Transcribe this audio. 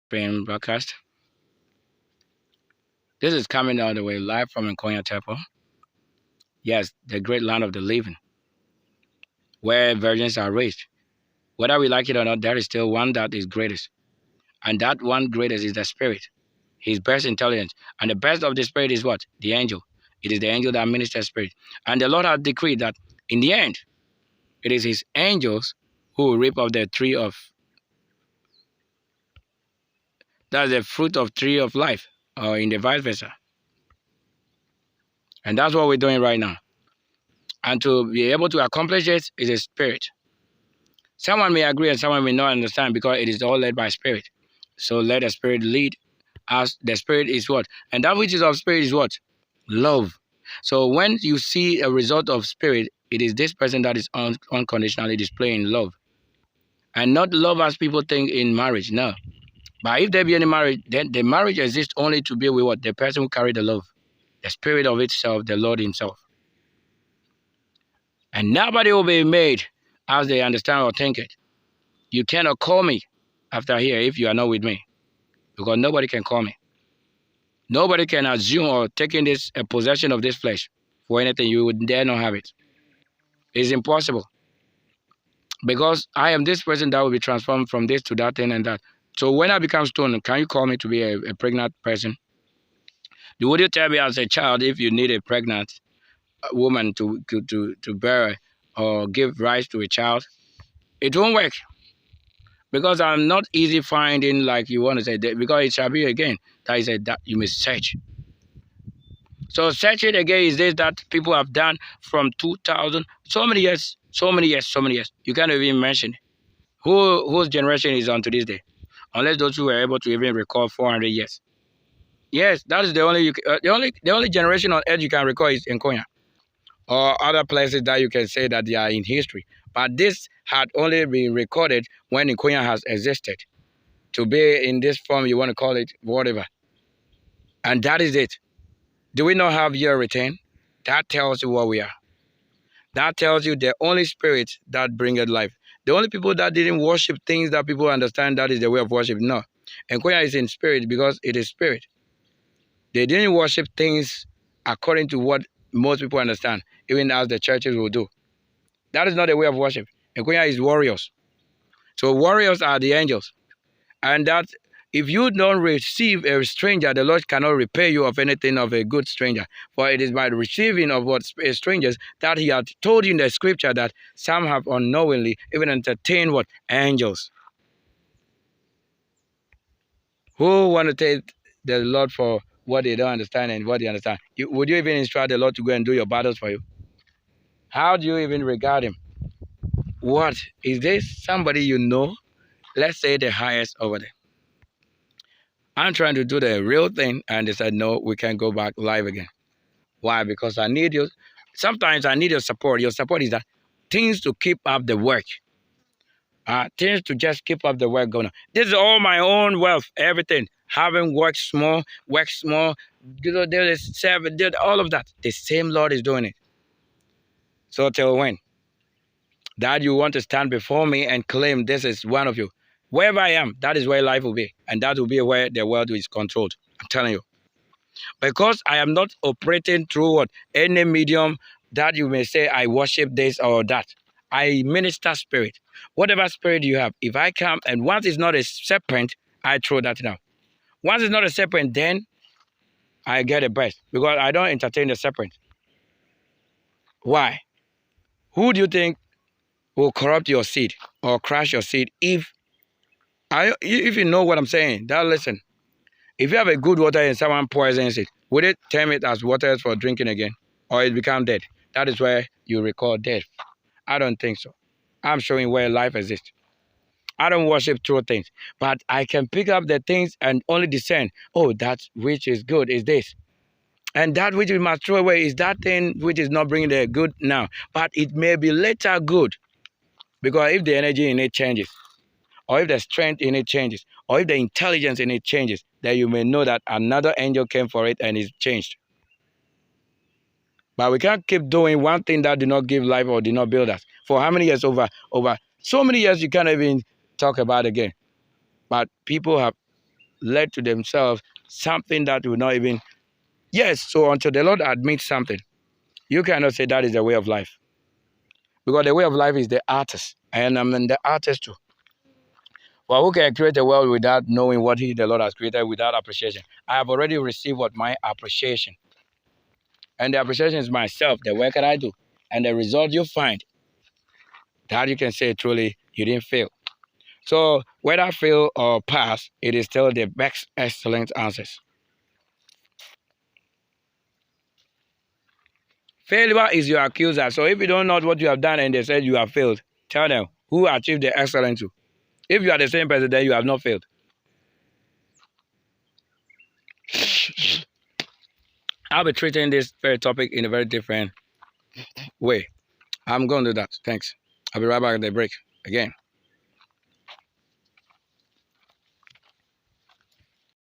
being broadcast. This is coming all the way live from Nkonya Temple. Yes, the great land of the living, where virgins are raised. Whether we like it or not, there is still one that is greatest. And that one greatest is the spirit. His best intelligence. And the best of the spirit is what? The angel. It is the angel that ministers spirit. And the Lord has decreed that in the end, it is his angels who will reap of the tree of, that's the fruit of tree of life, or in the vice versa. And that's what we're doing right now. And to be able to accomplish it is a spirit. Someone may agree and someone may not understand because it is all led by spirit. So let the spirit lead us. The spirit is what? And that which is of spirit is what? Love. So when you see a result of spirit, it is this person that is unconditionally displaying love. And not love as people think in marriage, no. But if there be any marriage, then the marriage exists only to be with what? The person who carried the love. The spirit of itself, the Lord himself. And nobody will be made as they understand or think it. You cannot call me after here if you are not with me. Because nobody can call me. Nobody can assume or take in this a possession of this flesh for anything. You would dare not have it. It's impossible. Because I am this person that will be transformed from this to that thing and that. So when I become stone, can you call me to be a pregnant person? Would you tell me as a child if you need a pregnant woman to bear or give rise to a child? It won't work. Because I'm not easy finding like you want to say that, because it shall be again. That is that you may search. So search it again is this that people have done from 2000, so many years. You can't even mention it. Whose generation is on to this day? Unless those who were able to even recall 400 years. Yes, that is the only generation on earth you can recall is Nkonya. Or other places that you can say that they are in history. But this had only been recorded when Nkonya has existed. To be in this form, you want to call it whatever. And that is it. Do we not have year retain? That tells you what we are. That tells you the only spirit that bringeth life. The only people that didn't worship things that people understand that is the way of worship. No. Nkonya is in spirit because it is spirit. They didn't worship things according to what most people understand, even as the churches will do. That is not the way of worship. Nkonya is warriors. So warriors are the angels. And that if you don't receive a stranger, the Lord cannot repay you of anything of a good stranger. For it is by the receiving of what strangers that he had told you in the scripture that some have unknowingly even entertained what? Angels. Who want to take the Lord for what they don't understand and what they understand? Would you even instruct the Lord to go and do your battles for you? How do you even regard him? What? Is this somebody you know? Let's say the highest over there. I'm trying to do the real thing, and they said, no, we can't go back live again. Why? Because I need you. Sometimes I need your support. Your support is that things to keep up the work. Things to just keep up the work going on. This is all my own wealth, everything. Having worked small, there is seven, all of that. The same Lord is doing it. So till when? That you want to stand before me and claim this is one of you. Wherever I am, that is where life will be. And that will be where the world is controlled. I'm telling you. Because I am not operating through what? Any medium that you may say I worship this or that. I minister spirit. Whatever spirit you have, if I come and once it's not a serpent, I throw that now. Once it's not a serpent, then I get a best. Because I don't entertain the serpent. Why? Who do you think will corrupt your seed or crush your seed if you know what I'm saying? Now listen. If you have a good water and someone poisons it, would it term it as water for drinking again? Or it become dead? That is where you record death. I don't think so. I'm showing where life exists. I don't worship true things. But I can pick up the things and only discern, oh, that which is good is this. And that which we must throw away is that thing which is not bringing the good now. But it may be later good. Because if the energy in it changes, or if the strength in it changes, or if the intelligence in it changes, then you may know that another angel came for it and it's changed. But we can't keep doing one thing that did not give life or did not build us. For how many years? Over so many years you can't even talk about again. But people have led to themselves something that will not even, yes, so until the Lord admits something, you cannot say that is the way of life. Because the way of life is the artist, and I'm in the artist too. Well, who can create a world without knowing what the Lord has created, without appreciation? I have already received what my appreciation. And the appreciation is myself, the work that I do. And the result you find, that you can say truly you didn't fail. So whether fail or pass, it is still the best excellent answers. Failure is your accuser. So if you don't know what you have done and they said you have failed, tell them who achieved the excellence too. If you are the same person, then you have not failed. I'll be treating this very topic in a very different way. I'm going to do that. Thanks. I'll be right back at the break again.